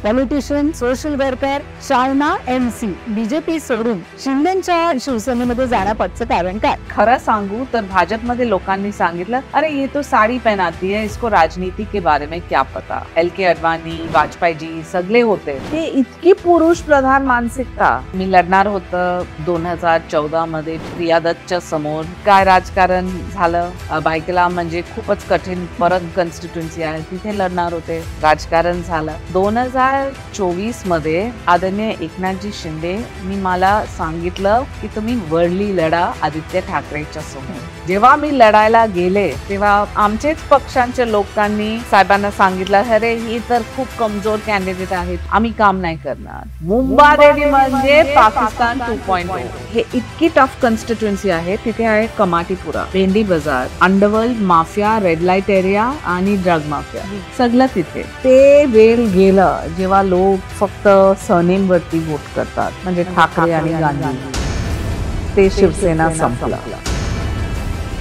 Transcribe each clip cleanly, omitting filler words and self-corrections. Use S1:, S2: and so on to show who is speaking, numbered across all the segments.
S1: Politician, social worker Shaina MC BJP सोडून शिंदेच्या शिवसेनेमध्ये जाण्यापाठचं कारण काय?
S2: खरं सांगू तर भाजपमध्ये लोकांनी सांगितलं, अरे ये तो साड़ी पहनाती है, इसको राजनीति के बारे में क्या पता. LK अडवाणी, वाजपेयी जी सगळे होते. ते इतकी पुरुष प्रधान मानसिकता. मी लढणार होतं 2014 मध्ये प्रिया दत्तच्या समोर. काय राजकारण झालं, बायकला म्हणजे खूपच कठीण परत कॉन्स्टिट्युएन्सी आहे, तिथे लढणार होते. राजकारण झालं 2024 मध्ये आदरणीय एकनाथजी शिंदे मी मला सांगितलं की तुम्ही वरली लढा आदित्य ठाकरेच्या समोर. जेव्हा मी लढायला गेले तेव्हा आमचेच पक्षांच्या लोकांनी साहेबांना सांगितलं, अरे ही तर खूप कमजोर कॅन्डिडेट आहेत, आम्ही काम नाही करणार. मुंबादेवी म्हणजे पाकिस्तान 2.0. हे इतकी टफ कॉन्स्टिट्युएन्सी आहे. तिथे आहे कमाटीपुरा, भेंडी बाजार, underworld mafia, red light area आणि ड्रग माफिया सगळं तिथे. ते वेळ गेलं जेव्हा लोक फक्त सरनेम वरती वोट करतात, म्हणजे ठाकरे आणि गांधी. ते शिवसेना संपलं.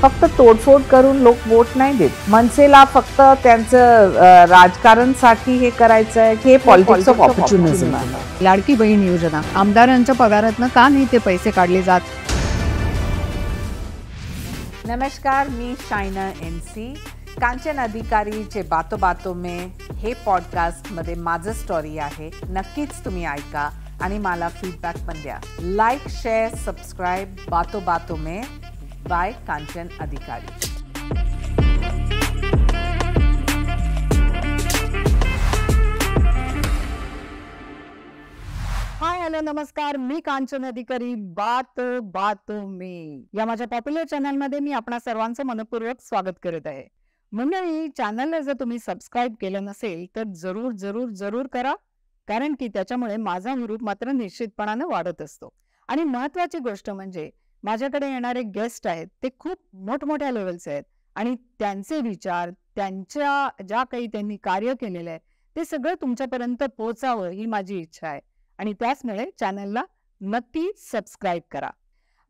S2: फक्त तोडफोड करून लोक वोट नाही देत. मनसेला फक्त त्यांचं राजकारणसाठी हे करायचं आहे. हे पॉलिटिक्स ऑफ ऑपॉर्च्युनिझम आहे.
S1: लाडकी बहीण योजना आमदारांच्या पगारातनं का नाही ते पैसे काढले जात?
S3: नमस्कार, मी शायना MC. कांचन अधिकारीचे बातो बातो में हे पॉडकास्टमध्ये माझं स्टोरी आहे. नक्कीच तुम्ही ऐका आणि मला फीडबॅक पण द्या. लाईक, शेअर, सबस्क्राईब बातो बातो में बाय कांचन अधिकारी.
S1: हाय, हॅलो, नमस्कार. मी कांचन अधिकारी. बात बात में या माझ्या पॉप्युलर चॅनलमध्ये मी आपणा सर्वांचं मनपूर्वक स्वागत करत आहे. मंडळी, चॅनलला जर तुम्ही सबस्क्राईब केलं नसेल तर जरूर जरूर जरूर करा, कारण की त्याच्यामुळे माझा ग्रुप मात्र निश्चितपणाने वाढत असतो. आणि महत्वाची गोष्ट म्हणजे माझ्याकडे येणारे गेस्ट आहेत ते खूप मोठमोठ्या लेवलचे आहेत आणि त्यांचे विचार, त्यांच्या ज्या काही त्यांनी कार्य केलेलं आहे ते सगळं तुमच्यापर्यंत पोहोचावं ही माझी इच्छा आहे. आणि त्याचमुळे चॅनलला नक्की सबस्क्राईब करा.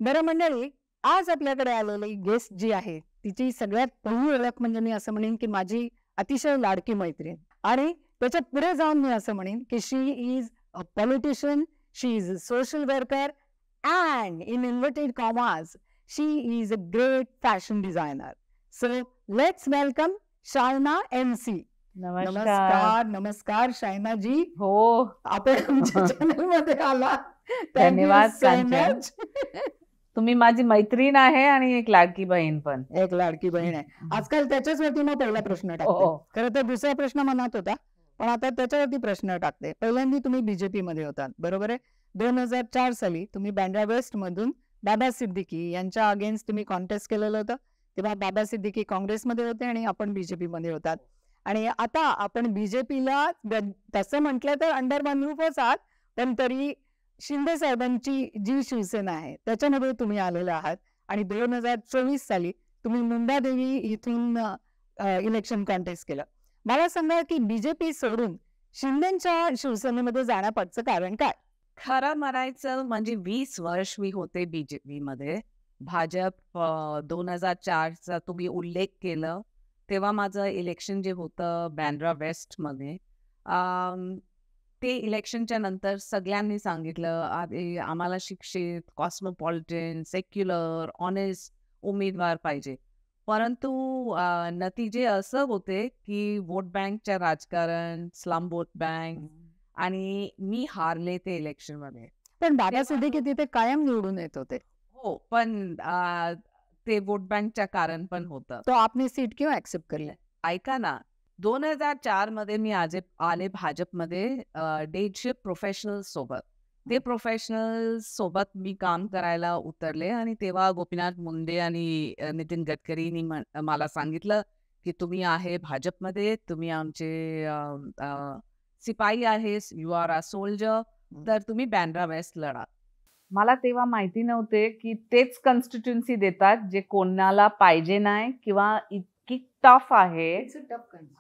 S1: बरं मंडळी, आज आपल्याकडे आलेली गेस्ट जी आहे तिची सगळ्यात पहिली ओळख म्हणजे मी असं म्हणेन की माझी अतिशय लाडकी मैत्रीण. आणि त्याच्या पुढे जाऊन मी असं म्हणेन की she is a politician, she is a social worker and in inverted commas she is a great fashion designer. So let's welcome Shaina MC. नमस्कार. नमस्कार शायना जी.
S2: हो,
S1: आपण आमच्या चॅनल मध्ये आला.
S2: धन्यवाद कांचन. तुम्ही माझी मैत्रीण आहे आणि एक लाडकी बहीण पण.
S1: एक लाडकी बहीण आहे. आजकाल त्याच्याचवरती मग पहिला प्रश्न टाकते. खरं तर दुसरा प्रश्न मनात होता, पण आता त्याच्यावरती प्रश्न टाकते. पहिल्यांदा तुम्ही बीजेपी मध्ये होतात, बरोबर आहे. 2004 साली तुम्ही बँड्रा वेस्ट मधून बाबा सिद्दीकी यांच्या अगेन्स्ट तुम्ही कॉन्टेस्ट केलेलं होतं. तेव्हा बाबा सिद्दीकी काँग्रेसमध्ये होते आणि आपण बीजेपी मध्ये होतात. आणि आता आपण बीजेपीला तसं म्हटलं तर अंडर वन रूफच आहात, पण तरी शिंदे साहेबांची जी शिवसेना आहे त्याच्यामध्ये तुम्ही आलेले आहात. आणि 2024 साली तुम्ही मुंबादेवी इथून इलेक्शन कॉन्टेस्ट केलं. मला सांगा की बीजेपी सोडून शिंदेच्या शिवसेनेमध्ये जाण्यापाठचं कारण काय?
S2: खरं म्हणायचं म्हणजे 20 वर्ष मी होते बीजेपी मध्ये. भाजप 2004चा तुम्ही उल्लेख केलं, तेव्हा माझं इलेक्शन जे होतं बँड्रा वेस्ट मध्ये, ते इलेक्शनच्या नंतर सगळ्यांनी सांगितलं अरे आम्हाला शिक्षित, कॉस्मोपॉलिटन, सेक्युलर, ऑनेस्ट उमेदवार पाहिजे. परंतु नतीजे असं होते की वोट बँकच्या राजकारण, स्लम वोट बँक, आणि मी हारले ते इलेक्शन मध्ये.
S1: पण बाबा सिद्दीकी तिथे कायम निवडून येत होते.
S2: हो, पण ते वोट बँकच्या कारण पण होतं.
S1: तो आपने सीट क्यों ऍक्सेप्ट केलं?
S2: ऐका ना, 2004 मध्ये मी आले भाजपमध्ये 150 प्रोफेशनल सोबत. ते प्रोफेशनल सोबत मी काम करायला उतरले आणि तेव्हा गोपीनाथ मुंडे आणि नितीन गडकरींनी मला सांगितलं की तुम्ही आहे भाजपमध्ये, तुम्ही आमचे सिपाही आहेस, यू आर अ सोल्जर, तर तुम्ही बँड्रा वेस्ट लढा. मला तेव्हा माहिती नव्हते की तेच कॉन्स्टिट्युएन्सी देतात जे कोणाला पाहिजे नाही किंवा इतकी टफ आहे.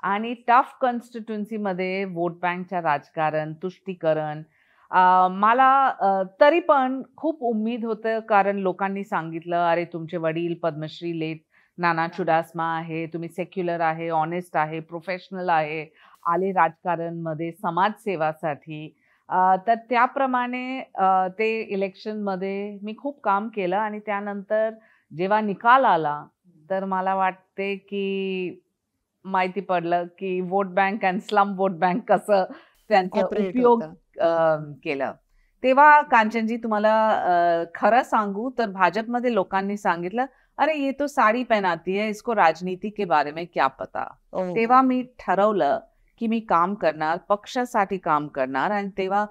S2: आणि टफ कॉन्स्टिट्युएन्सी मध्ये वोट बँकच्या राजकारण, तुष्टीकरण, मला तरी पण खूप उम्मीद होतं, कारण लोकांनी सांगितलं अरे तुमचे वडील पद्मश्री लेट नाना चुडासमा आहे, तुम्ही सेक्युलर आहे, ऑनेस्ट आहे, प्रोफेशनल आहे, आले राजकारणमध्ये समाजसेवासाठी. तर त्याप्रमाणे ते इलेक्शनमध्ये मी खूप काम केलं आणि त्यानंतर जेव्हा निकाल आला तर मला वाटते की माहिती पडलं की वोट बँक आणि स्लम वोट बँक कसं त्यांचा
S1: Operate
S2: उपयोग
S1: होतं.
S2: केलं. तेव्हा कांचनजी तुम्हाला खरं सांगू तर भाजपमध्ये लोकांनी सांगितलं, "अरे ये तो साडी पहनाती है, इसको राजनीति के बारे में क्या पता."
S1: हो,
S2: तेव्हा मी ठरवलं की मी काम करणार, पक्षासाठी काम करणार आणि तेव्हा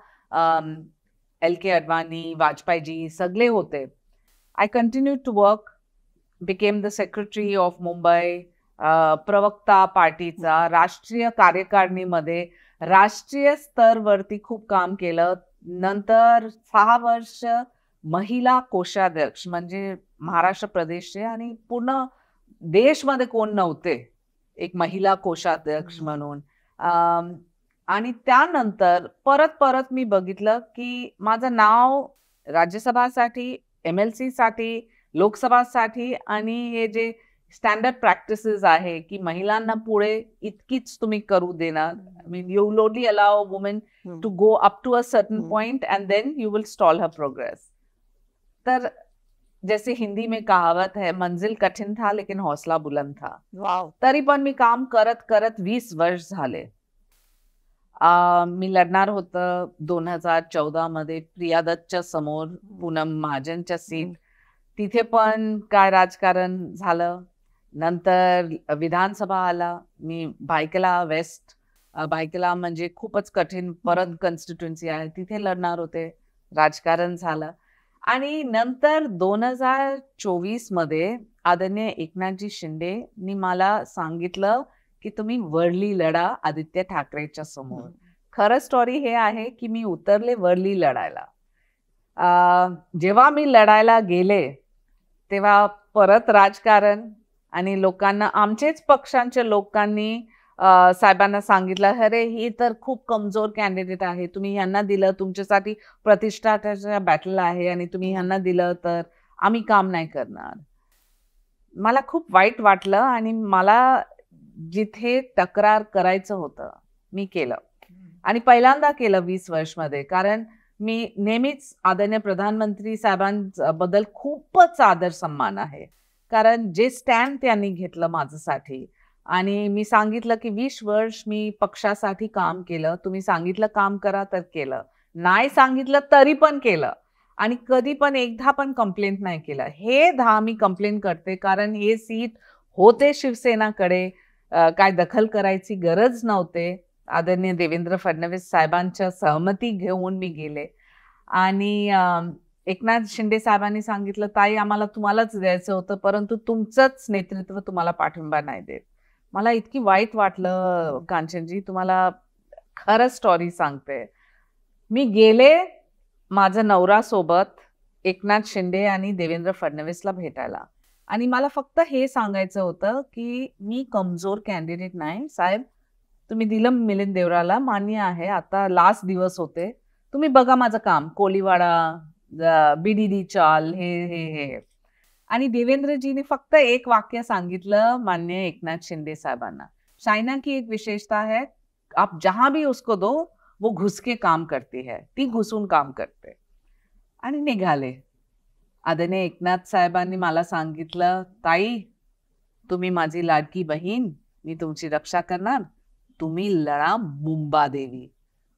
S2: LK अडवाणी, वाजपेयीजी सगळे होते. I continued to work, became the secretary of Mumbai, प्रवक्ता पार्टीचा, राष्ट्रीय कार्यकारिणीमध्ये राष्ट्रीय स्तरवरती खूप काम केलं. नंतर 6 वर्ष महिला कोषाध्यक्ष म्हणजे महाराष्ट्र प्रदेशचे आणि पूर्ण देशमध्ये कोण नव्हते एक महिला कोषाध्यक्ष म्हणून. आणि त्यानंतर परत मी बघितलं की माझं नाव राज्यसभासाठी, MLC साठी, लोकसभासाठी आणि हे जे स्टँडर्ड प्रॅक्टिसेस आहे की महिलांना पुढे इतकीच तुम्ही करू देणार. I mean, you will only allow a woman to go up to a certain point and then you will stall her progress. तर जैसे हिंदी में कहावत है, मंजिल कठिन था लेकिन हौसला बुलंद था.
S1: वाव.
S2: तरी पण मी काम करत 20 वर्ष झाले. मी लढणार होतं 2014 मध्ये प्रिया दत्तच्या समोर पूनम महाजनच्या सीट. तिथे पण काय राजकारण झालं. नंतर विधानसभा आला. मी भायखला वेस्ट, भायखला म्हणजे खूपच कठीण परत कॉन्स्टिट्युएन्सी आहे, तिथे लढणार होते. राजकारण झालं आणि नंतर 2024 मध्ये आदरणीय एकनाथजी शिंदेनी मला सांगितलं की तुम्ही वर्ली लढा आदित्य ठाकरेच्या समोर. खरं स्टोरी हे आहे की मी उतरले वर्ली लढायला. जेव्हा मी लढायला गेले तेव्हा परत राजकारण आणि लोकांना, आमचेच पक्षांच्या लोकांनी साहेबांना सांगितलं, अरे ही तर खूप कमजोर कॅन्डिडेट आहे, तुम्ही ह्यांना दिलं, तुमच्यासाठी प्रतिष्ठाच्या बॅटल आहे आणि तुम्ही ह्यांना दिलं तर आम्ही काम नाही करणार. मला खूप वाईट वाटलं आणि मला जिथे तक्रार करायचं होतं मी केलं आणि पहिल्यांदा केलं 20 वर्षमध्ये. कारण मी नेहमीच आदरणीय प्रधानमंत्री साहेबांबद्दल खूपच आदर सन्मान आहे, कारण जे स्टँड त्यांनी घेतलं माझ्यासाठी. आणि मी सांगितलं की 20 वर्ष मी पक्षासाठी काम केलं. तुम्ही सांगितलं काम करा तर केलं, नाही सांगितलं तरी पण केलं आणि कधी पण एकदा पण कंप्लेंट नाही केलं. हे 10 मी कंप्लेंट करते कारण हे सीट होते शिवसेनाकडे, काय दखल करायची गरज नव्हते. आदरणीय देवेंद्र फडणवीस साहेबांच्या सहमती घेऊन मी गेले आणि एकनाथ शिंदे साहेबांनी सांगितलं, ताई आम्हाला तुम्हालाच द्यायचं होतं परंतु तुमचंच नेतृत्व तुम्हाला पाठिंबा नाही देत. मला इतकी वाईट वाटलं कांचनजी, तुम्हाला खरं स्टोरी सांगते. मी गेले माझ्या नवऱ्यासोबत एकनाथ शिंदे आणि देवेंद्र फडणवीसला भेटायला आणि मला फक्त हे सांगायचं होतं की मी कमजोर कॅन्डिडेट नाही साहेब, तुम्ही दिलं मिलिंद देवराला, मान्य आहे, आता लास्ट दिवस होते, तुम्ही बघा माझं काम, कोलीवाडा, BDD चाल, हे. आणि देवेंद्रजीने फक्त एक वाक्य सांगितलं माननीय एकनाथ शिंदे साहेबांना, चाइना की एक विशेषता है, आप जहां भी उसको दो वो घुस के काम करती है, ती घुसून काम करते. आणि निघाले. आदरणीय एकनाथ साहेबांनी मला सांगितलं, ताई तुम्ही माझी लाडकी बहीण, मी तुमची रक्षा करणार, तुम्ही लढा मुंबादेवी.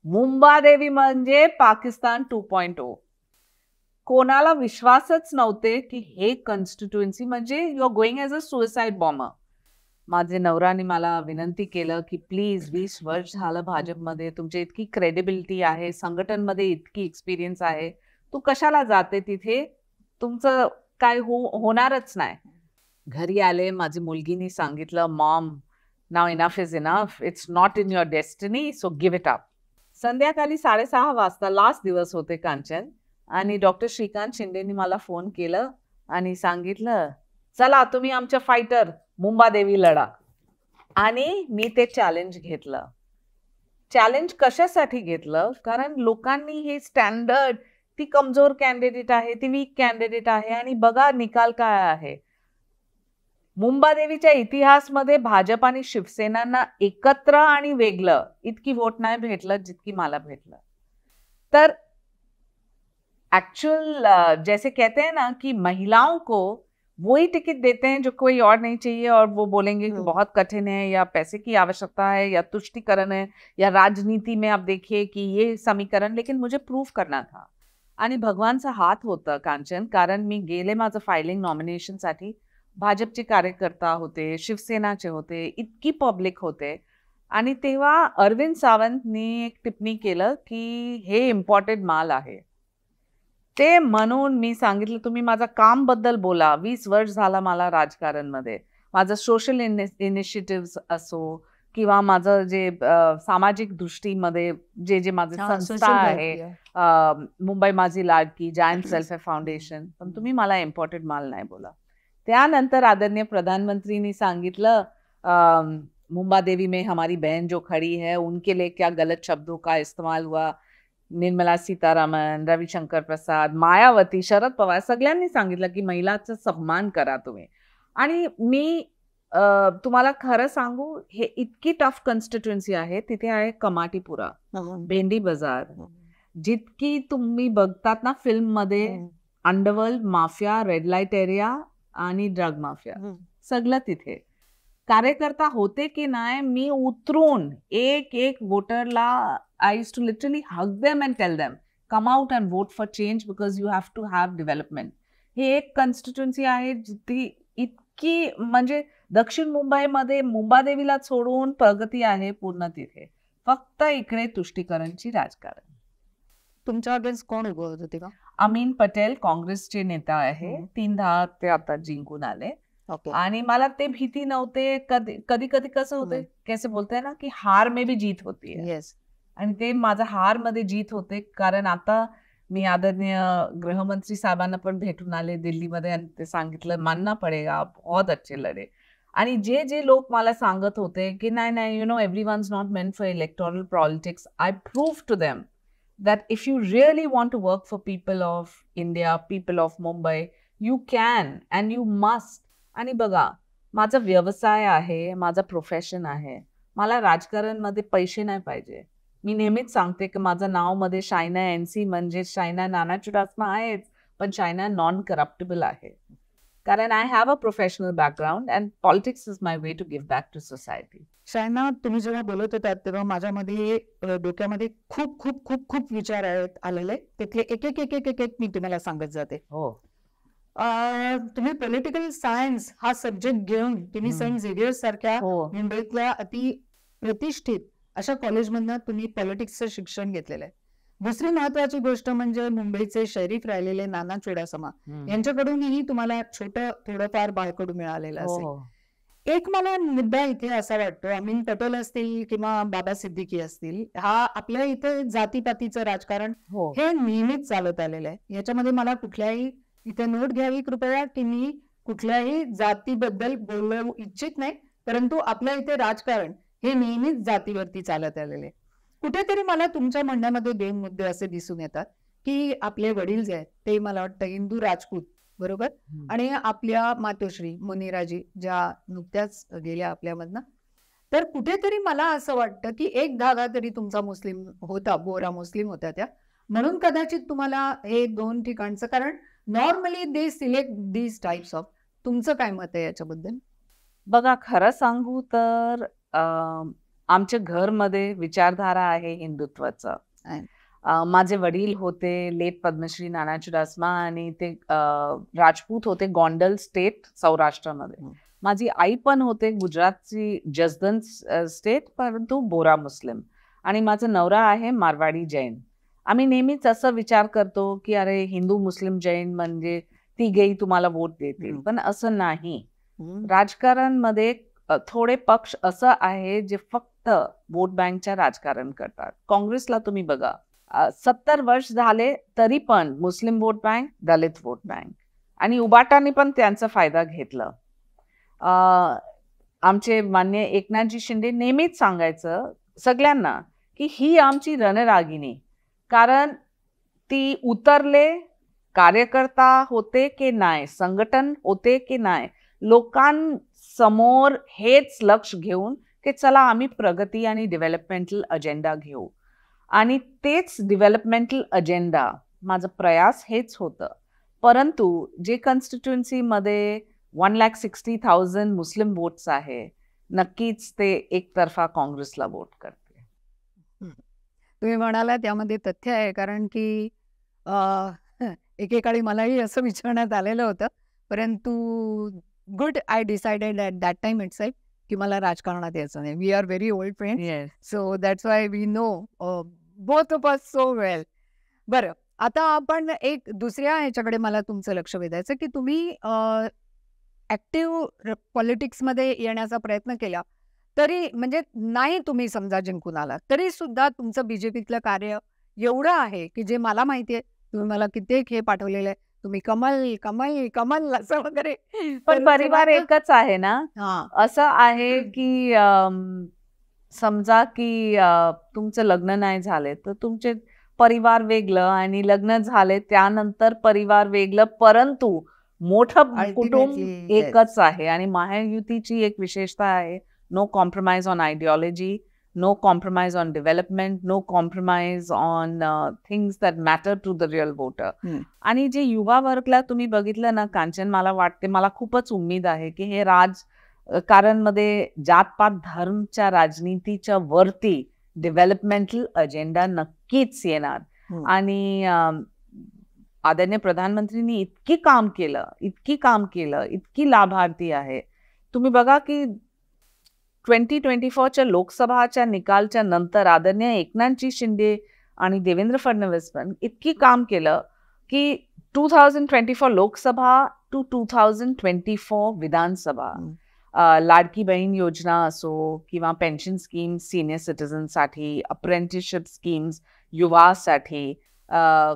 S2: मुंबादेवी म्हणजे पाकिस्तान 2.0. कोणाला विश्वासच नव्हते की हे कॉन्स्टिट्युएन्सी म्हणजे you are going as a suicide bomber. माझे नवराने मला विनंती केलं की प्लीज 20 वर्ष झालं भाजपमध्ये, तुमची इतकी क्रेडिबिलिटी आहे, संघटनमध्ये इतकी एक्सपिरियन्स आहे, तू कशाला जाते तिथे, तुमचं काय होणारच नाही. घरी आले, माझी मुलगीनी सांगितलं, Maugham now enough is enough, it's not in your destiny, so give it up. संध्याकाळी 6:30 वाजता लास्ट दिवस होते कांचन आणि डॉक्टर श्रीकांत शिंदेनी मला फोन केलं आणि सांगितलं, चला तुम्ही आमच्या फायटर मुंबादेवी लढा. आणि मी ते चॅलेंज घेतलं. चॅलेंज कशासाठी घेतलं, कारण लोकांनी हे स्टँडर्ड, ती कमजोर कॅन्डिडेट आहे, ती वीक कॅन्डिडेट आहे आणि बघा निकाल काय आहे. मुंबादेवीच्या इतिहासमध्ये भाजप आणि शिवसेनांना एकत्र आणि वेगळं इतकी वोट नाही भेटलं जितकी मला भेटलं. तर एक्चुअल जैसे कहते हैं ना कि महिलाओं को वही टिकट देते हैं जो कोई और नहीं चाहिए, और वो बोलेंगे कि बहुत कठिन है, या पैसे की आवश्यकता है, या तुष्टीकरण है, या राजनीति में आप देखिए कि ये समीकरण. लेकिन मुझे प्रूफ करना था आणि भगवानचा हात होता कांचन, कारण मी गेले माझं फायलिंग नॉमिनेशनसाठी भाजपचे कार्यकर्ता होते, शिवसेनाचे होते, इतकी पब्लिक होते, आणि तेव्हा अरविंद सावंतनी एक टिप्पणी केलं की हे इम्पॉर्टंट माल आहे. ते म्हणून मी सांगितलं तुम्ही माझा काम बद्दल बोला. 20 वर्ष झाला मला राजकारणमध्ये. माझं सोशल इनिशिएटिव्ह असो किंवा माझं जे सामाजिक दृष्टीमध्ये जे माझे संस्था आहे, मुंबई माझी लाडकी, जायंट वेलफेअर फाउंडेशन, पण तुम्ही मला इम्पॉर्टंट माल नाही बोला. त्यानंतर आदरणीय प्रधानमंत्रींनी सांगितलं मुंबा देवी में हमारी बहन जो खड़ी है उनके लिए क्या गलत शब्दों का इस्तेमाल हुआ. निर्मला सीतारामन, रविशंकर प्रसाद, मायावती, शरद पवार सगळ्यांनी सांगितलं की महिलांचा सन्मान करा तुम्ही. आणि मी तुम्हाला खरं सांगू, हे इतकी टफ कॉन्स्टिट्युएन्सी आहे. तिथे आहे कमाटीपुरा, भेंडी बाजार, जितकी तुम्ही बघतात ना फिल्म मध्ये, underworld mafia, red light area आणि ड्रग माफिया, सगळं तिथे. कार्यकर्ता होते की नाही, मी उतरून एक एक वोटरला I used to literally hug them and tell them, come out and vote for change because you have to have development. हे एक कॉन्स्टिट्युएन्सी आहे जिथे इतकी, म्हणजे दक्षिण मुंबईमध्ये मुंबादेवीला सोडून प्रगती आहे पूर्ण तिथे. फक्त इकडे तुष्टीकरणची राजकारण.
S1: तुमच्या अगेन्स्ट कोण उभं होत होते का?
S2: अमीन पटेल काँग्रेसचे नेता आहे. 3-10 ते आता जिंकून आले. आणि मला ते भीती नव्हते. कधी कधी कसं होते, कैसे बोलते ना की हार में भी जीत होती है.
S1: येस.
S2: आणि ते माझा हार मध्ये जीत होते. कारण आता मी आदरणीय गृहमंत्री साहेबांना पण भेटून आले दिल्लीमध्ये, आणि ते सांगितलं मानना पडेगा, बहुत अच्छे लढे. आणि जे जे लोक मला सांगत होते की नाही नाही, you know, everyone is not meant for electoral politics, I prove to them that if you really want to work for people of India, people of Mumbai, you can and you must. आणि बघा, माझा व्यवसाय आहे, माझा profession आहे. मला राजकारणमध्ये पैसे नाही पाहिजे. मी नेहमीच सांगते की माझं नाव मध्ये शायना NC म्हणजे शायना नाना चुडासमा आहेच, पण शायना नॉन करप्टेबल आहे. कारण I have a professional background and politics is my way to give back to society.
S1: Shaina, तुम्ही जेव्हा बोलत होतात तेव्हा माझ्यामध्ये डोक्यामध्ये खूप खूप खूप खूप विचार आलेले. तिथले एक एक एक एक एक मी तुम्हाला सांगत जाते.
S2: हो.
S1: तुम्ही पॉलिटिकल सायन्स हा सब्जेक्ट घेऊन तुम्ही सेंट झेवियर्स सारख्या मुंबईतल्या अति प्रतिष्ठित अशा कॉलेजमधनं तुम्ही पॉलिटिक्सचं शिक्षण घेतलेलं आहे. दुसरी महत्वाची गोष्ट म्हणजे मुंबईचे शरीफ राहिलेले नाना चुडासमा यांच्याकडूनही तुम्हाला छोटं थोडंफार बाळकडू मिळालेलं असेल. एक मला मुद्दा इथे असा वाटतो, अमीन पटेल असतील किंवा बाबा सिद्दीकी असतील, हा आपल्या इथे जातीपातीचं राजकारण हे नेहमीच चालत आलेलं आहे. याच्यामध्ये मला कुठल्याही इथे नोट घ्यावी कृपया की मी कुठल्याही जातीबद्दल बोलू इच्छित नाही, परंतु आपल्या इथे राजकारण हे नेहमीच जातीवरती चालत आलेले. कुठेतरी मला तुमच्या म्हणण्यामध्ये 2 मुद्दे असे दिसून येतात की आपले वडील जे आहेत ते मला वाटतं हिंदू राजपूत, बरोबर, आणि आपल्या मातोश्री मुनिराजी ज्या नुकत्याच गेल्या आपल्यामधनं. तर कुठेतरी मला असं वाटतं की एक धागा तरी तुमचा मुस्लिम होता, बोरा मुस्लिम होत्या त्या, म्हणून कदाचित तुम्हाला हे 2 ठिकाणचं, कारण normally they select these types of. तुमचं काय मत आहे याच्याबद्दल?
S2: बघा, खरं सांगू तर आमच्या घरमध्ये विचारधारा आहे हिंदुत्वाचा. माझे वडील होते लेट पद्मश्री नाना चुडासमा आणि ते राजपूत होते, गोंडल स्टेट सौराष्ट्रामध्ये. माझी आई पण होते गुजरातची जसदन स्टेट, परंतु बोरा मुस्लिम. आणि माझा नवरा आहे मारवाडी जैन. आम्ही नेहमीच असं विचार करतो की अरे हिंदू मुस्लिम जैन म्हणजे तिघेही तुम्हाला वोट देतील, पण असं नाही. राजकारणमध्ये थोडे पक्ष असं आहे जे फक्त वोट बँकच्या राजकारण करतात. काँग्रेसला तुम्ही बघा, 70 वर्ष झाले तरी पण मुस्लिम वोट बँक, दलित वोट बँक, आणि उबाटाने पण त्यांचा फायदा घेतला. आमचे मान्य एकनाथजी शिंदे नेहमीच सांगायचं सगळ्यांना की ही आमची रणरागिणी, कारण ती उतरले, कार्यकर्ता होते की नाही, संघटन होते की नाही, लोकांसमोर हेच लक्ष घेऊन की चला आम्ही प्रगती आणि डेव्हलपमेंटल अजेंडा घेऊ. आणि तेच डेव्हलपमेंटल अजेंडा माझं प्रयास हेच होतं. परंतु जे कॉन्स्टिट्युएन्सीमध्ये 1,60,000 मुस्लिम वोट्स आहे, नक्कीच ते एकतर्फा काँग्रेसला वोट करते.
S1: तुम्ही म्हणाला त्यामध्ये तथ्य आहे, कारण की एकेकाळी मलाही असं विचारण्यात आलेलं होतं, परंतु good I decided at that time itself की मला राजकारणात यायचं नाही. We are very old friends, so that's why we know both of us so well. बरं, आता आपण एक दुसऱ्या ह्याच्याकडे मला तुमचं लक्ष वेधायचं की तुम्ही ॲक्टिव्ह पॉलिटिक्समध्ये येण्याचा प्रयत्न केला, तरी म्हणजे नाही तुम्ही समजा जिंकून आलात, तरी सुद्धा तुमचं बीजेपीतलं कार्य एवढं आहे की जे मला माहिती आहे. तुम्ही मला कित्येक हे पाठवलेलं आहे, तुम्ही कमल कमल कमल असं वगैरे.
S2: पण परिवार एकच आहे ना. असं आहे की समजा की तुमचं लग्न नाही झाले तर तुमचे परिवार वेगळं आणि लग्न झाले त्यानंतर परिवार वेगळं, परंतु मोठं कुटुंब एकच आहे. आणि महायुतीची एक विशेषता आहे, no compromise on ideology, no compromise on development, no compromise on things that matter to the real voter. आणि जे युवा वर्गला तुम्ही बघितलं ना कांचन, मला वाटते, मला खूपच उम्मीद आहे की हे राजकारणमध्ये जातपात धर्मच्या राजनीतीच्या वरती डेव्हलपमेंटल अजेंडा नक्कीच येणार. आणि आदरणीय प्रधानमंत्रींनी इतकी काम केलं, इतकी लाभार्थी आहे. तुम्ही बघा की 2024च्या लोकसभाच्या निकालच्या नंतर आदरणीय एकनाथजी शिंदे आणि देवेंद्र फडणवीस पण इतकी काम केलं की 2024 लोकसभा टू 2024 विधानसभा, लाडकी बहीण योजना असो किंवा पेन्शन स्कीम्स सिनियर सिटीजनसाठी, अप्रेंटिसशिप स्कीम्स युवासाठी,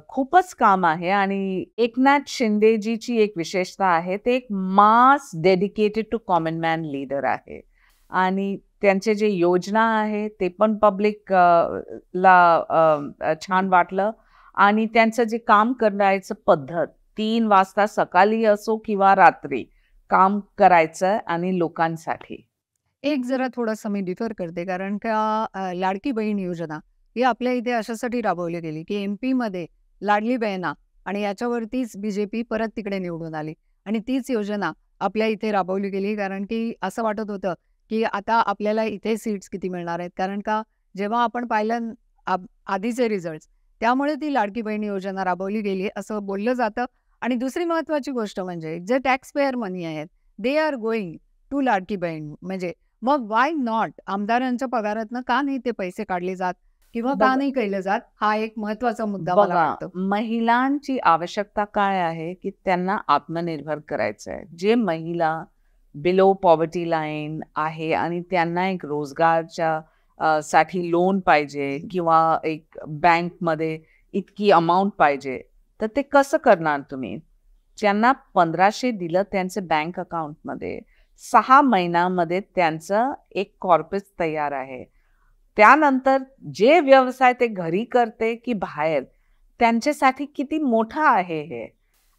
S2: खूपच काम आहे. आणि एकनाथ शिंदेजीची एक विशेषता आहे, ते एक mass dedicated to common man leader आहे. आणि त्यांचे जे योजना आहे ते पण पब्लिक ला छान वाटलं. आणि त्यांचं जे काम करायचं पद्धत, 3 वाजता सकाळी असो किंवा रात्री काम करायचं आणि लोकांसाठी.
S1: एक जरा थोडंसं मी डिफर करते, कारण का लाडकी बहीण योजना ही आपल्या इथे अशासाठी राबवली गेली की MP मध्ये लाडली बहिणा आणि याच्यावरतीच BJP परत तिकडे निवडून आली. आणि तीच योजना आपल्या इथे राबवली गेली, कारण की असं वाटत होतं की आता आपल्याला इथे सीट्स किती मिळणार आहेत, कारण का जेव्हा आपण पाहिलं आधीचे रिझल्ट, त्यामुळे ती लाडकी बहीण योजना राबवली गेली असं बोललं जातं. आणि दुसरी महत्त्वाची गोष्ट म्हणजे जे टॅक्स पेअर मनी आहेत they are going to Ladki Bahin. म्हणजे मग वाय नॉट आमदारांच्या पगारातनं का नाही ते पैसे काढले जात किंवा का नाही केलं जात, हा एक महत्त्वाचा मुद्दा मला वाटतो.
S2: महिलांची आवश्यकता काय आहे की त्यांना आत्मनिर्भर करायचं आहे. जे महिला बिलो पॉवर्टी लाईन आहे आणि त्यांना एक रोजगारच्या साठी लोन पाहिजे किंवा एक बँकमध्ये इतकी अमाऊंट पाहिजे, तर ते कसं करणार तुम्ही? त्यांना 1500 दिलं त्यांचे बँक अकाउंटमध्ये, 6 महिन्यामध्ये त्यांचं एक कॉर्पस तयार आहे. त्यानंतर जे व्यवसाय ते घरी करते की बाहेर, त्यांच्यासाठी किती मोठा आहे हे.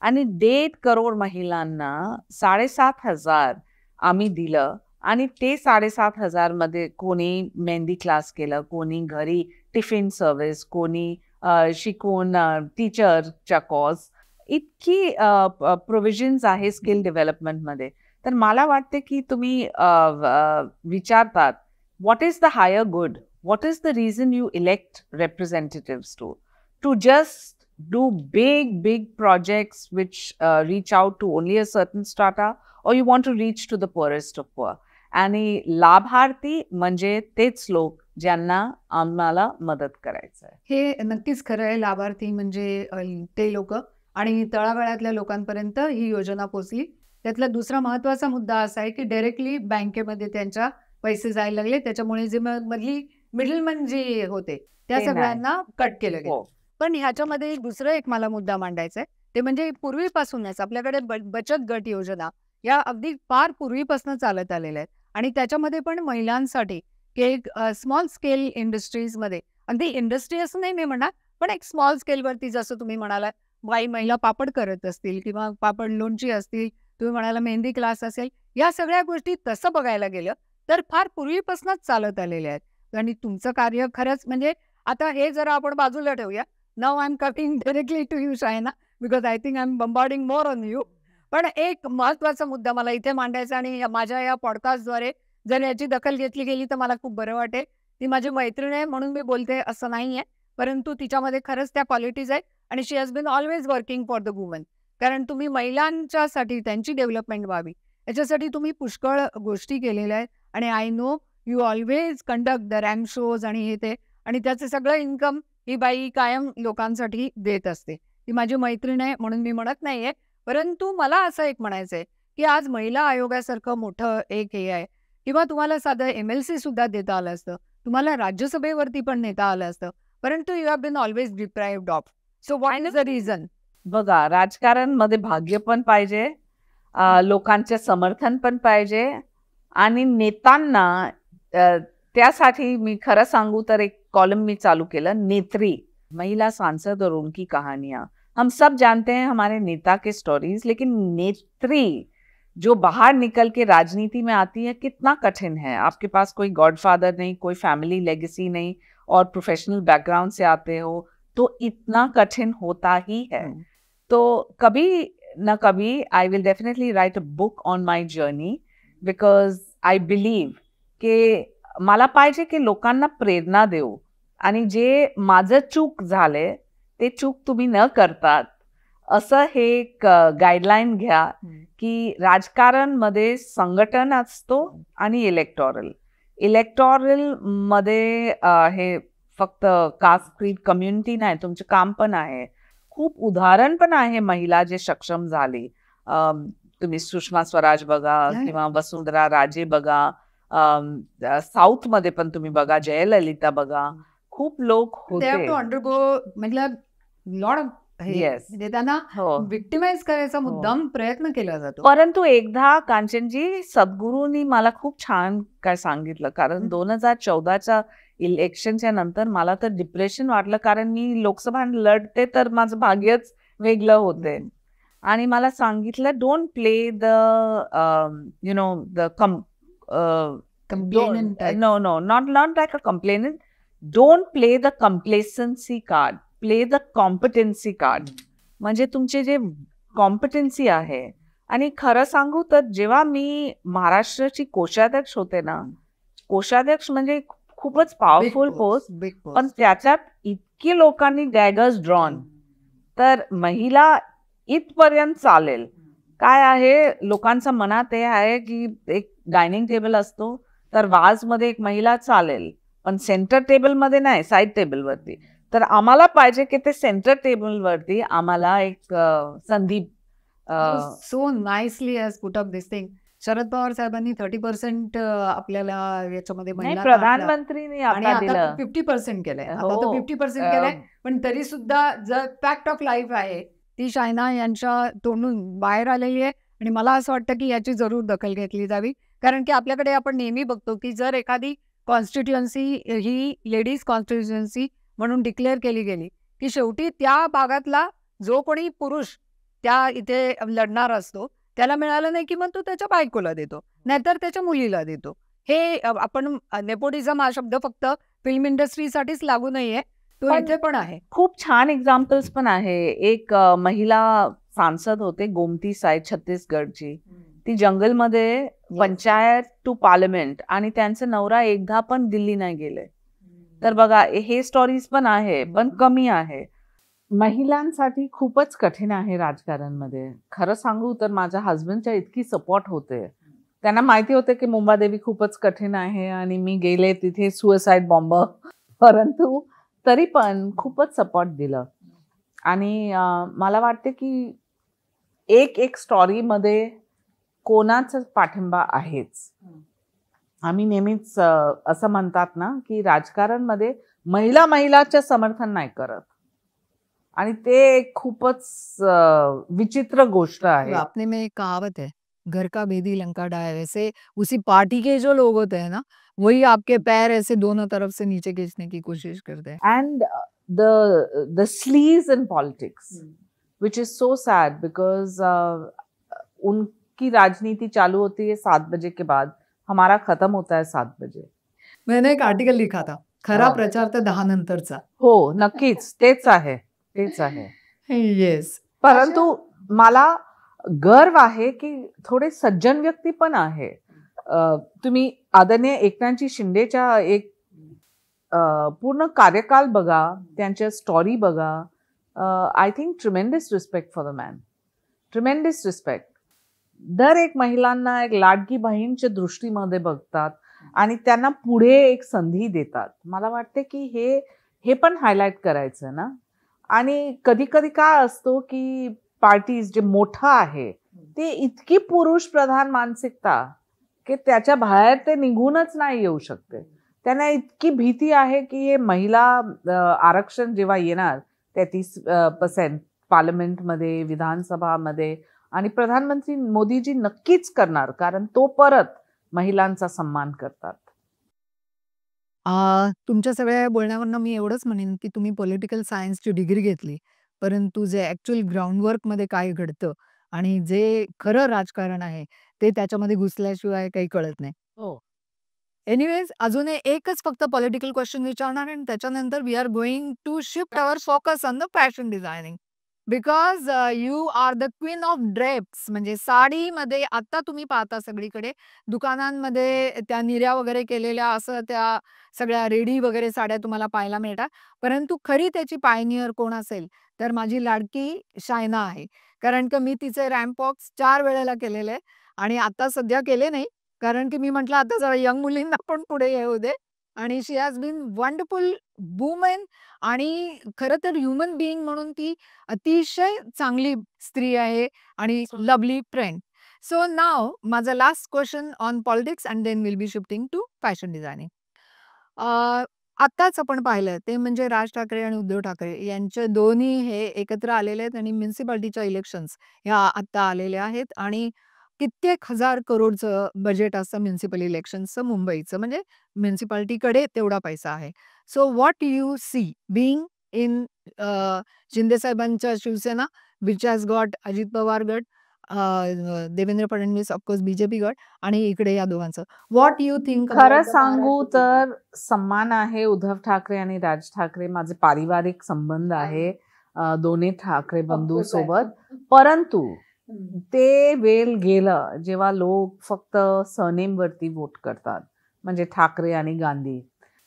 S2: आणि 1.5 करोड महिलांना 7,500 आम्ही दिलं. आणि ते 7,500 मध्ये कोणी मेहंदी क्लास केलं, कोणी घरी टिफिन सर्व्हिस, कोणी शिकवून टीचरच्या कोर्स, इतकी प्रोव्हिजन्स आहे स्किल डेव्हलपमेंटमध्ये. तर मला वाटते की तुम्ही विचारतात what is the higher good? What is the reason you elect representatives to just do big projects which reach out to only a certain strata, or you want to reach to the poorest of poor? आणि लाभार्थी म्हणजे तेच लोक ज्यांना आम्हाला मदत करायचं आहे.
S1: हे नक्कीच खरं आहे. लाभार्थी म्हणजे ते लोक आणि तळागाळातल्या लोकांपर्यंत ही योजना पोहोचली. त्यातला दुसरा महत्त्वाचा मुद्दा असा आहे की डायरेक्टली बँकेमध्ये त्यांच्या पैसे जायला लागले, त्याच्यामुळे जे मधली मिडलमॅन जे होते त्या सगळ्यांना कट केलं गेलं. पण ह्याच्यामध्ये दुसरं एक मला मुद्दा मांडायचा आहे, ते म्हणजे पूर्वीपासूनच आपल्याकडे बचत गट योजना या अगदी फार पूर्वीपासून चालत आलेल्या आहेत. आणि त्याच्यामध्ये पण महिलांसाठी की एक स्मॉल स्केल इंडस्ट्रीजमध्ये, अगदी इंडस्ट्री असं नाही मी म्हणणार, पण एक स्मॉल स्केलवरती जसं तुम्ही म्हणाला महिला पापड करत असतील किंवा पापड लोणची असतील, तुम्ही म्हणाला मेहंदी क्लास असेल, या सगळ्या गोष्टी तसं बघायला गेलं तर फार पूर्वीपासूनच चालत आलेल्या आहेत. आणि तुमचं कार्य खरंच म्हणजे आता हे जरा आपण बाजूला ठेवूया. Now I am coming directly to you Shaina, because I think I am bombarding more on you. पण एक महत्त्वाचा मुद्दा मला इथे मांडायचा आणि माझ्या या पॉडकास्टद्वारे जर याची दखल घेतली गेली तर मला खूप बरं वाटेल. ती माझी मैत्रीण आहे म्हणून मी बोलते असं नाही आहे, परंतु तिच्यामध्ये खरंच त्या क्वालिटीज आहेत आणि she has been always working for the woman. कारण तुम्ही महिलांच्यासाठी त्यांची डेव्हलपमेंट व्हावी याच्यासाठी तुम्ही पुष्कळ गोष्टी केलेल्या आहेत. आणि I know you always conduct the ramp shows आणि हे ते, आणि त्याचं सगळं इन्कम ही बाई कायम लोकांसाठी देत असते. ती माझी मैत्रीण आहे म्हणून मी म्हणत नाहीये, परंतु मला असं एक म्हणायचं आहे की आज महिला आयोगासारखं मोठं एक हे आहे, किंवा तुम्हाला साधं MLC सुद्धा देता आलं असतं, तुम्हाला राज्यसभेवरती पण नेता आलं असतं, परंतु you have been always deprived of. So what is the reason?
S2: बघा, राजकारणमध्ये भाग्य पण पाहिजे, लोकांचे समर्थन पण पाहिजे, आणि नेत्यांना त्यासाठी मी खरं सांगू तर एक कॉलम मी चालू केलं, नेत्री महिला सांसद और उनकी कहानियां. हम सब जानते हैं हमारे नेता के स्टोरीज, लेकिन नेत्री जो बाहर निकल के राजनीति में आती है कितना कठिन है. आपके पास कोई गॉडफादर नहीं, कोई फैमिली लेगेसी नहीं, और प्रोफेशनल बैकग्राउंड से आते हो तो इतना कठिन होता ही है. तो कभी न कभी I will definitely write a book on my journey, because I believe की मला पाहिजे की लोकांना प्रेरणा देऊ, आणि जे माझं चूक झाले ते चूक तुम्ही न करतात असं हे एक गाईडलाईन घ्या की राजकारणमध्ये संघटन असतो आणि इलेक्टोरल मध्ये हे फक्त कास्ट क्रीड कम्युनिटी नाही, तुमचं काम पण आहे. खूप उदाहरण पण आहे महिला जे सक्षम झाली. तुम्ही सुषमा स्वराज बघा किंवा वसुंधरा राजे बघा, साऊथ मध्ये पण तुम्ही बघा, जयललिता बघा, खूप लोक होते.
S1: मतलब लॉट ऑफ म्हणजे त्यांना विक्टिमाइज करायचा मुद्दाम प्रयत्न केला जातो.
S2: परंतु एकदा कांचनजी सद्गुरूंनी मला खूप छान काय सांगितलं, कारण 2014च्या इलेक्शनच्या नंतर मला तर डिप्रेशन वाटलं, कारण मी लोकसभा लढते तर माझं भाग्यच वेगळं होते. आणि मला सांगितलं, don't play the you know the
S1: complainant type.
S2: No, not like a complainant. Don't play the complacency card. Play the competency card. म्हणजे तुमचे जे कॉम्पिटन्सी आहे. आणि खरं सांगू तर जेव्हा मी महाराष्ट्राची कोषाध्यक्ष होते ना, कोषाध्यक्ष म्हणजे खूपच पॉवरफुल पोस्ट, पण त्याच्यात इतकी लोकांनी डॅगर्स ड्रॉन, तर महिला इथपर्यंत चालेल काय आहे, लोकांच्या मनात हे आहे की एक डायनिंग टेबल असतो तर वाज मध्ये एक महिला चालेल, पण सेंटर टेबल मध्ये नाही, साईड टेबल वरती. तर आम्हाला पाहिजे की ते सेंटर टेबल वरती आम्हाला एक संधी.
S1: So nicely has put up this thing. Sharad Pawar साहेबांनी 30% आपल्याला याच्यामध्ये
S2: प्रधानमंत्रींनी
S1: 50% केलंय. आता तो 50% केलंय, पण तरी सुद्धा जर फॅक्ट ऑफ लाईफ आहे ती शायना यांच्या तोंडून बाहेर आलेली आहे. आणि मला असं वाटतं की याची जरूर दखल घेतली जावी, कारण की आपल्याकडे आपण नेहमी बघतो की जर एखादी कॉन्स्टिट्युएन्सी ही लेडीज कॉन्स्टिट्युएन्सी म्हणून डिक्लेअर केली गेली की शेवटी त्या भागातला जो कोणी पुरुष त्या इथे लढणार असतो त्याला मिळालं नाही की मग तो त्याच्या बायकोला देतो, नाहीतर त्याच्या मुलीला देतो. हे आपण नेपोटिझम हा शब्द फक्त फिल्म इंडस्ट्रीसाठीच लागू नाहीये, तो इथे पण आहे.
S2: खूप छान एक्झाम्पल्स पण आहे. एक महिला सांसद होते गोमती साई, छत्तीसगडची. ती जंगलमध्ये पंचायत टू पार्लमेंट, आणि त्यांचा नवरा एकदा पण दिल्ली नाही गेले. तर बघा, हे स्टोरीज पण आहे, पण कमी आहे. महिलांसाठी खूपच कठीण आहे राजकारणमध्ये. खरं सांगू तर माझ्या हस्बंडच्या इतकी सपोर्ट होते. त्यांना माहिती होते की मुंबादेवी खूपच कठीण आहे आणि मी गेले तिथे सुसाईड बॉम्ब, परंतु तरी पण खूपच सपोर्ट दिलं. आणि मला वाटते की एक स्टोरीमध्ये कोणाचा पाठिंबा आहेच. आम्ही नेहमीच असं म्हणतात ना की राजकारणमध्ये महिलाचं समर्थन नाही करत, आणि ते खूपच विचित्र गोष्ट आहे.
S1: अपने में एक कहावत है, घर का भेदी लंका ढाए, वैसे उसी पार्टी के जो लोग होते हैं ना, वही आपके पैर ऐसे दोनों तरफ से नीचे खींचने की कोशिश करते हैं.
S2: And the sleaze in politics, which is so sad, because की राजनीति चालू होती है 7 बजे के बाद, हमारा खत्म होता है 7 बजे.
S1: मैंने एक आर्टिकल लिखा था, खरा
S2: हा.
S1: प्रचार तर 10 नंतरचा.
S2: हो, नक्कीच तेच आहे, तेच आहे.
S1: येस.
S2: परंतु मला गर्व आहे की थोडे सज्जन व्यक्ती पण आहे. तुम्ही आदरणीय एकनाथजी शिंदेच्या एक पूर्ण कार्यकाल बघा, त्यांच्या स्टोरी बघा. I think tremendous respect for the man, tremendous respect. दर एक महिलांना एक लाडकी बहीणच्या दृष्टीमध्ये बघतात आणि त्यांना पुढे एक संधी देतात. मला वाटते की हे पण हायलाइट करायचं ना. आणि कधी कधी काय असतो की पार्टीज जे मोठं आहे ते इतकी पुरुष प्रधान मानसिकता की त्याच्या बाहेर ते निघूनच नाही येऊ शकते. त्यांना इतकी भीती आहे की हे महिला आरक्षण जेव्हा येणार 33% पार्लमेंटमध्ये, विधानसभामध्ये, आणि प्रधानमंत्री मोदीजी नक्कीच करणार, कारण तो परत महिलांचा सन्मान करतात.
S1: तुमच्या सगळ्या बोलण्यावरनं मी एवढंच म्हणेन की तुम्ही पॉलिटिकल सायन्सची डिग्री घेतली, परंतु जे ॲक्चुअल ग्राउंडवर्कमध्ये काय घडतं आणि जे खरं राजकारण आहे, ते त्याच्यामध्ये घुसल्याशिवाय काही कळत नाही.
S2: हो.
S1: एनिवेज अजून एकच फक्त पॉलिटिकल क्वेश्चन विचारणार आहे आणि त्याच्यानंतर we are going to shift our focus on the fashion designing. Because you are the queen of drapes. म्हणजे साडीमध्ये आता तुम्ही पाहता सगळीकडे दुकानांमध्ये त्या निर्या वगैरे केलेल्या असं त्या सगळ्या रेडी वगैरे साड्या तुम्हाला पाहायला मिळतात. परंतु खरी त्याची पायनियर कोण असेल तर माझी लाडकी शायना आहे. कारण की मी तिचे रॅम्प वॉक्स 4 वेळेला केलेले आहे आणि आता सध्या केले नाही. कारण की मी म्हटलं आता जरा यंग मुलींना पण पुढे येऊ दे. आणि she has bin wonderful woman आणि खरं तर ह्युमन बीइंग म्हणून ती अतिशय चांगली स्त्री आहे आणि लवली फ्रेंड. सो नाव माझा last question on politics and then will be shifting to fashion designing. आत्ताच आपण पाहिलं ते म्हणजे राज ठाकरे आणि उद्धव ठाकरे यांचे दोन्ही हे एकत्र आलेले आहेत आणि म्युनिसिपालिटीच्या इलेक्शन्स ह्या आत्ता आलेल्या आहेत आणि कित्येक हजार करोडचं बजेट असतं म्युनिसिपल इलेक्शन्सचं मुंबईचं. म्हणजे म्युनिसिपालिटीकडे तेवढा पैसा आहे. So what you see being in Shinde साहेबांच्या Shiv Sena which has got Ajit Pawar गट, देवेंद्र फडणवीस ऑफकोर्स बीजेपी गट आणि इकडे या दोघांचं. What you think?
S2: खरं सांगू तर सन्मान आहे उद्धव ठाकरे आणि राज ठाकरे. माझे पारिवारिक संबंध आहे दोन्ही ठाकरे बंधू सोबत. परंतु ते वेळ गेलं जेव्हा लोक फक्त सरनेम वरती वोट करतात, म्हणजे ठाकरे आणि गांधी.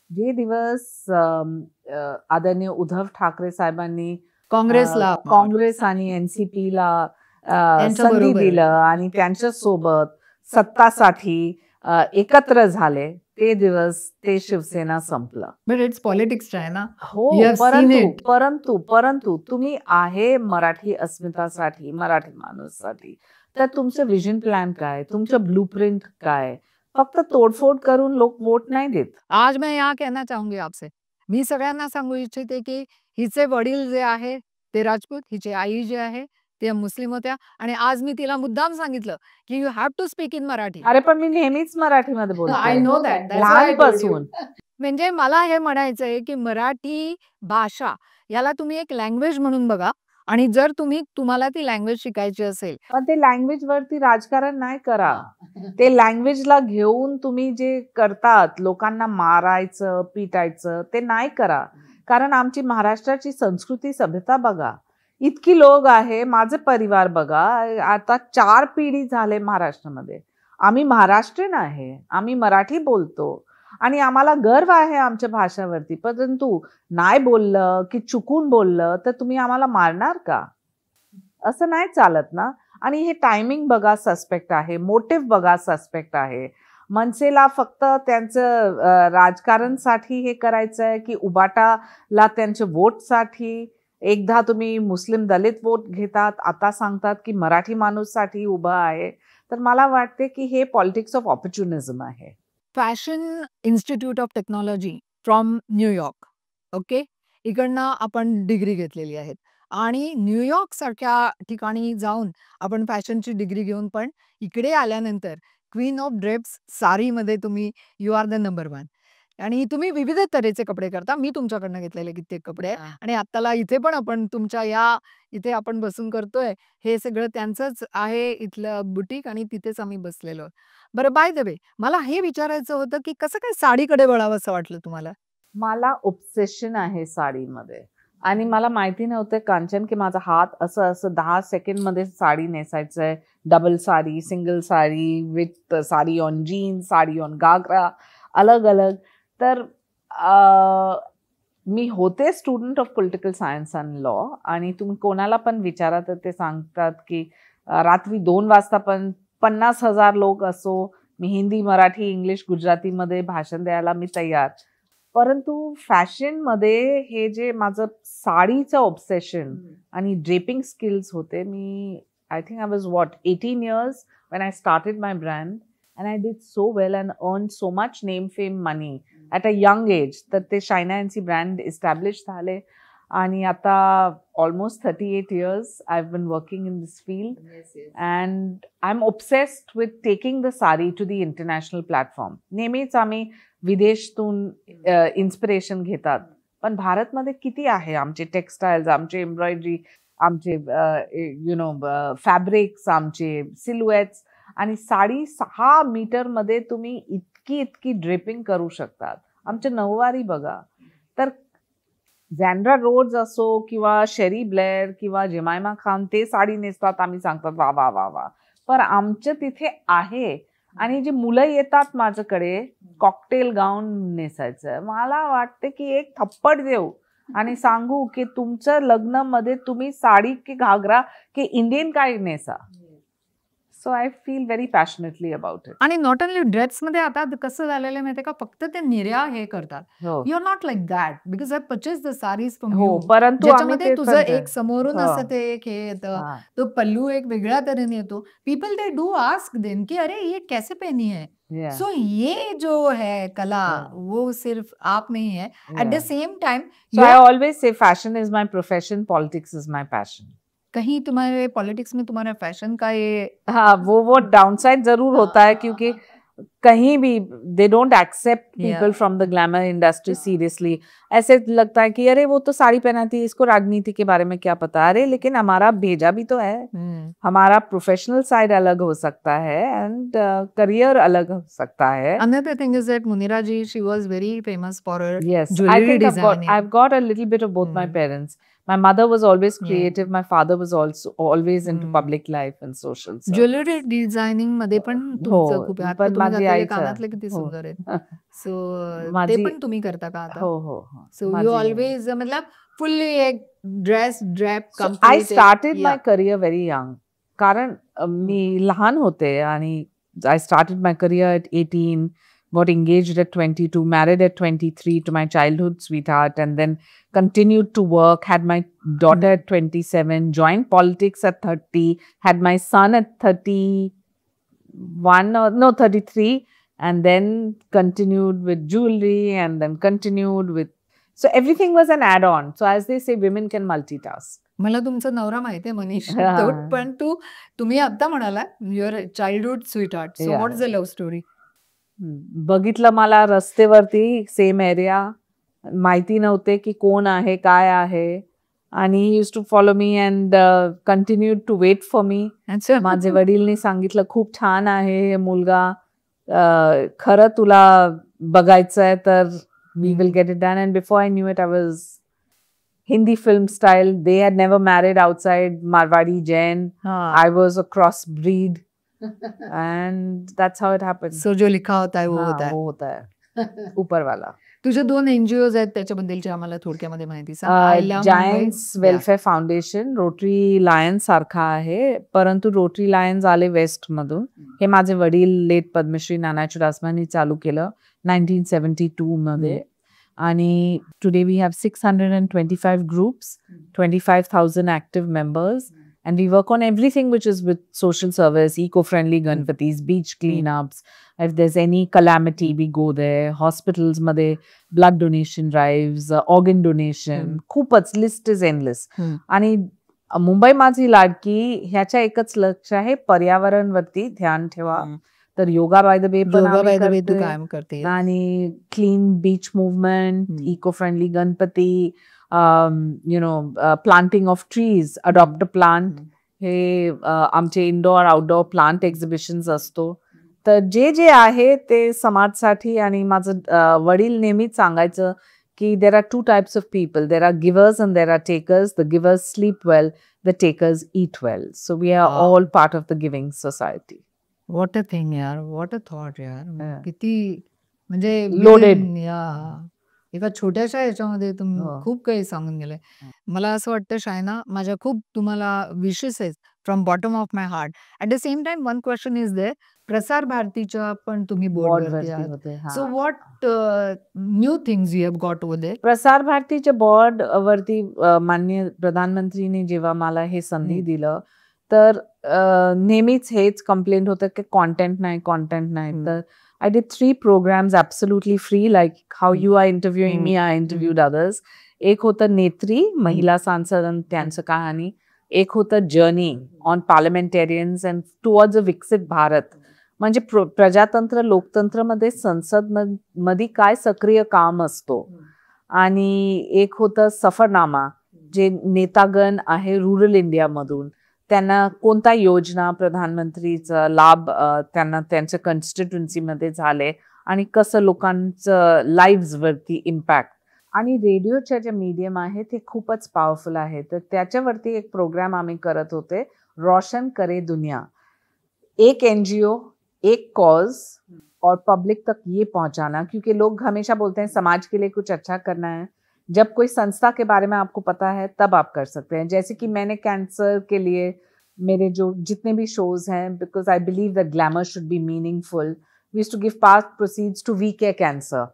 S2: जे दिवस आदरणीय उद्धव ठाकरे साहेबांनी काँग्रेस आणि एनसीपीला संधी दिलं आणि त्यांच्या सोबत सत्तासाठी एकत्र झाले, ते दिवस ते शिवसेना संपलं.
S1: बट इट्स पॉलिटिक्स आहे ना.
S2: हो,
S1: We have seen it.
S2: परंतु तुम्ही आहे मराठी अस्मितासाठी, मराठी माणूससाठी, तर तुमचं विजन प्लॅन काय, तुमचं ब्लूप्रिंट काय? फक्त तोडफोड करून लोक वोट नाही देत.
S1: आज मैं यहाँ कहना चाहूंगी आपसे, मी सगळ्यांना सांगू इच्छिते की हिचे वडील जे आहे ते राजपूत, हिची आई जे आहे त्या मुस्लिम होत्या आणि आज मी तिला मुद्दाम सांगितलं की you have to speak in Marathi.
S2: अरे पण मी नेहमीच मराठीमध्ये
S1: I
S2: बोलते
S1: know that. That's why I told you.
S2: लहानपासून.
S1: म्हणजे मला हे म्हणायचंय की मराठी भाषा याला तुम्ही एक लँग्वेज म्हणून बघा आणि जर तुम्हाला ती लँग्वेज शिकायची असेल
S2: पण ते लँग्वेज वरती राजकारण नाही करा. ते लँग्वेजला घेऊन तुम्ही जे करतात, लोकांना मारायचं, पिटायचं, ते नाही करा. कारण आमची महाराष्ट्राची संस्कृती सभ्यता बघा, इतकी लोक आहे. माझे परिवार बघा, आता 4 पिढी झाले महाराष्ट्रामध्ये. आम्ही महाराष्ट्रीयन आहे, आम्ही मराठी बोलतो आणि आम्हाला गर्व आहे आमच्या भाषेवरती. परंतु नाही बोललं की चुकून बोललं तर तुम्ही आम्हाला मारणार का? असं नाही चालत ना. आणि हे टायमिंग बघा सस्पेक्ट आहे, मोटिव्ह बघा सस्पेक्ट आहे. मनसेला फक्त त्यांचं राजकारणसाठी हे करायचं आहे की उबाटाला त्यांच्या वोटसाठी. एकदा तुम्ही मुस्लिम दलित वोट घेतात, आता सांगतात की मराठी माणूससाठी उभा आहे. तर मला वाटते की हे पॉलिटिक्स ऑफ ऑपॉर्च्युनिझम आहे.
S1: Fashion institute of technology from New York, okay, इकडनं आपण डिग्री घेतलेली आहेत आणि न्यूयॉर्क सारख्या ठिकाणी जाऊन आपण फॅशनची डिग्री घेऊन पण इकडे आल्यानंतर क्वीन ऑफ ड्रेप्स साडीमध्ये तुम्ही यू आर द नंबर 1. आणि तुम्ही विविध तऱ्हेचे कपडे करता. मी तुमच्याकडनं घेतलेले कित्येक कपडे आहे. आणि आत्ताला इथे पण आपण तुमच्या इथे आपण बसून करतोय, हे सगळं त्यांचंच आहे इथलं बुटीक आणि तिथेच आम्ही बसलेलो आहोत. बरं बाय द वे मला हे विचारायचं होतं, की कसं काय साडीकडे वळावंसं वाटलं तुम्हाला?
S2: मला ऑब्सेशन आहे साडीमध्ये आणि मला माहिती नव्हतं कांचन की माझा हात असं 10 सेकंड मध्ये साडी नेसायचं आहे. Double sari, single sari, with sari on jeans, sari on ghagra, अलग अलग. तर मी होते student of political science and law आणि तुम्ही कोणाला पण विचारा तर ते सांगतात की रात्री 2 वाजता पण 50,000 लोक असो, मी हिंदी, मराठी, इंग्लिश, गुजरातीमध्ये भाषण द्यायला मी तयार. परंतु फॅशनमध्ये हे जे माझं साडीचं ऑब्सेशन आणि ड्रेपिंग स्किल्स होते, मी I think I was 18 years when I started my brand and I did so well and earned so much name, fame, money at a young age. तर ते शायना एनसी ब्रँड इस्टॅब्लिश झाले आणि आता almost 38 years I've been working in this field. And I'm obsessed with taking the sari to the international platform. नेहमीच आम्ही विदेशातून inspiration घेतात, पण भारतमध्ये किती आहे आमचे टेक्सटाईल्स, आमचे एम्ब्रॉयडरी, आमचे फॅब्रिक्स, आमचे सिल्युएट्स. आणि 6.5 मीटरमध्ये तुम्ही इतकी ड्रेपिंग करू शकतात. आमचे नऊवारी बघा, तर झॅन्ड्रा रोड्स असो किंवा शेरी ब्लेअर किंवा जेमायमा खान ते साडी नेसतात, आम्ही सांगतात वा वा वा वा. पण आमच्या तिथे आहे. आणि जी मुलं येतात माझ्याकडे कॉकटेल गाऊन नेसायचं, मला वाटते की एक थप्पड देऊ आणि सांगू की तुमच्या लग्नामध्ये तुम्ही साडी की घागरा की इंडियन काय NASA. So I feel very passionately about it.
S1: आणि नॉट ओनली ड्रेसमध्ये आता कसं झालेलं माहितीये का, फक्त ते निर्या हे करतात. You are not like that because I purchase the saris from you.
S2: परंतु
S1: ज्याच्यामध्ये तुझं एक समोरून असं ते एक हे येतं, तो पल्लू एक वेगळ्या तऱ्हेने येतो. People they do ask them की अरे ये कैसे पहनी है. सो ये जो है कला वो सिर्फ आप में ही है. At the same time
S2: I always say fashion is my profession, politics is my passion.
S1: कहीं तुम्हारे पॉलिटिक्स में तुम्हारा फैशन का ये
S2: वो डाउनसाइड जरूर होता है क्योंकि कहीं भी they don't accept people from the glamour industry seriously. ऐसे लगता है कि अरे वो तो साड़ी पहनाती है, इसको राजनीति के बारे में क्या पता. अरे लेकिन हमारा भेजा भी तो है. हमारा प्रोफेशनल साइड अलग हो सकता है एंड करियर अलग हो सकता है.
S1: Another thing is that Munira ji, she was very famous for her
S2: jewelry
S1: designing.
S2: I've got a little bit of both my parents. My mother was always creative. My father was also always into public life and social stuff.
S1: Jewellery designing मध्ये पण तुमचं खूप आहे. आता तुम्ही घातलेले कानातले किती सुंदर आहेत. सो ते पण तुम्ही करता का आता?
S2: हो.
S1: सो यू ऑलवेज मतलब फुल्ली एक dress drape complete.
S2: I started my career very young. कारण मी लहान होते आणि I started my career at 18, got engaged at 22, married at 23 to my childhood sweetheart, and then continued to work, had my daughter at 27, joined politics at 30, had my son at 33, and then continued with jewelry, and then continued with, so everything was an add-on. So as they say, women can multitask.
S1: मला तुमचा नवरा माहिती आहे मनीष, पण तुम्ही आता म्हणाला your childhood sweetheart. So what is the love story?
S2: बघितलं मला रस्त्यावरती, सेम एरिया, माहिती नव्हते की कोण आहे काय आहे, आणि ही use to follow me and continued to wait for me. माझे वडीलनी सांगितलं खूप छान आहे हे मुलगा, खरं तुला बघायचं आहे तर we will get it done. And before I knew it I was Hindi film style. They had never married outside Marwadi Jain. I was a crossbreed. And that's how it happened.
S1: So जो लिखा होता है वो
S2: होता है ऊपर वाला.
S1: तुझे 2 NGOs आहेत, त्याच्याबद्दलची आम्हाला थोडक्यामध्ये माहिती सांग.
S2: Giants welfare foundation rotary lions सारखा आहे, परंतु रोटरी लायन्स आले वेस्ट मधून. हे माझे वडील लेट पद्मश्री नानाजी दासमांनी चालू केलं 1972 मध्ये. आणि today we have 625 groups, 25,000 active members. And we work on everything which is with social service, eco-friendly Ganpatis, beach cleanups. If there's any calamity, we go there. Hospitals मध्ये blood donation drives, organ donation. खूपच list is endless. आणि मुंबई माझी लाडकी ह्याच्या एकच लक्ष आहे, पर्यावरणवरती ध्यान ठेवा. तर योगा बाय द वे पण
S1: योगा
S2: आम्ही
S1: बाय द वे तू
S2: करतोय.
S1: कायम करते
S2: आणि clean beach movement,
S1: hmm.
S2: Eco friendly Ganpati, planting of trees, adopt a plant, हे आमचे इंडोर आउटडोर प्लांट एक्झिबिशन्स असतो. तर जे जे आहे ते समाजसाठी. आणि माझं वडील नेहमीच सांगायचं की there are two types of people, there are givers and there are takers. The givers sleep well, the takers eat well. So we are
S1: Wow.
S2: All part of the giving society.
S1: What a thing यार, what a thought यार.
S2: Yeah.
S1: किती म्हणजे
S2: Loaded.
S1: within या एका छोट्याशा ह्याच्यामध्ये तुम्ही
S2: हो.
S1: खूप काही सांगून गेले. मला असं वाटतं शायना, माझ्या खूप तुम्हाला विशेस आहेत from bottom of my heart. At the same time one question is there, प्रसार भारतीच्या पण तुम्ही बोर्डवरती
S2: बोर्डवरती
S1: आहात.
S2: होते. हा.
S1: So what new things you have got over there?
S2: प्रसार भारतीच्या बोर्ड वरती माननीय प्रधानमंत्रीने जेव्हा मला हे संधी
S1: हम्म.
S2: दिलं, तर नेहमीच हेच कंप्लेंट होतं की कॉन्टेंट नाही. तर I did 3 programs absolutely free, like how you are interviewing me, I interviewed others. एक होतं नेत्री, महिला सांसद आणि त्यांचं कहाणी. एक होतं journey on parliamentarians and towards a विकसित भारत. म्हणजे प्रजातंत्र लोकतंत्रमध्ये संसद मध्ये काय सक्रिय काम असतो. आणि एक होतं सफरनामा, जे नेतागण आहे रुरल इंडियामधून, त्यांना कोणता योजना प्रधानमंत्रीचा लाभ त्यांना त्यांच्या कॉन्स्टिट्युन्सीमध्ये झाले आणि कसं लोकांचं लाईव्हवरती इम्पॅक्ट. आणि रेडिओच्या जे मीडियम आहे ते खूपच पॉवरफुल आहे. तर त्याच्यावरती एक प्रोग्राम आम्ही करत होते, रोशन करे दुनिया. एक एनजीओ, एक कॉज और पब्लिक तक ये पहुंचाना. क्योंकि लोग हमेशा बोलते हैं समाज के लिए कुछ अच्छा करना है. जब कोई संस्था के बारे में आपको पता है तब आप कर सकते हैं. जैसे कि मैंने कैंसर के लिए मेरे जो जितने भी शोज हैं, because I believe that glamour should be meaningful, we used to give past proceeds to we care cancer,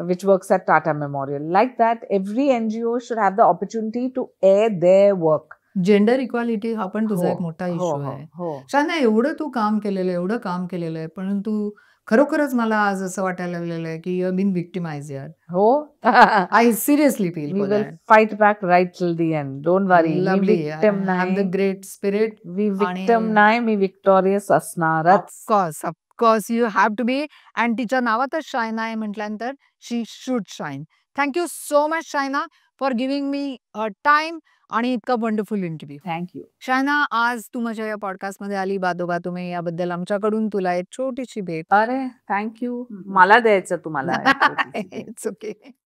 S2: which works at Tata Memorial. Like that, every NGO should have the opportunity to air their work.
S1: Gender equality हा पण तुझा
S2: हो,
S1: एक मोठा
S2: हो,
S1: issue
S2: हो,
S1: आहे.
S2: हो.
S1: शायना, एवढं तू काम केलेलं आहे, एवढं काम केलेलं आहे, परंतु खरोखरच मला आज असं वाटायला लागलेलं आहे की यू हॅव बीन विक्टिमाइज्ड यार.
S2: हो.
S1: I seriously feel
S2: We
S1: for
S2: will
S1: that.
S2: fight back right till the end. Don't worry. मी
S1: लवली,
S2: victim
S1: हॅव द
S2: नाही.
S1: Great spirit.
S2: मी
S1: आणि
S2: victim नाही, मी victorious असणारच.
S1: Of course you have to be. And तिच्या नावातच शायना आहे म्हटल्यानंतर she should shine. Thank you so much Shaina for giving me time आणि इतका wonderful interview.
S2: Thank you.
S1: Shaina, आज तू माझ्या या पॉडकास्टमध्ये आली, बातोबात में, याबद्दल आमच्याकडून तुला एक छोटीशी भेट.
S2: अरे, थँक यू. मला द्यायचं तुम्हाला एक छोटीशी भेट.
S1: It's okay.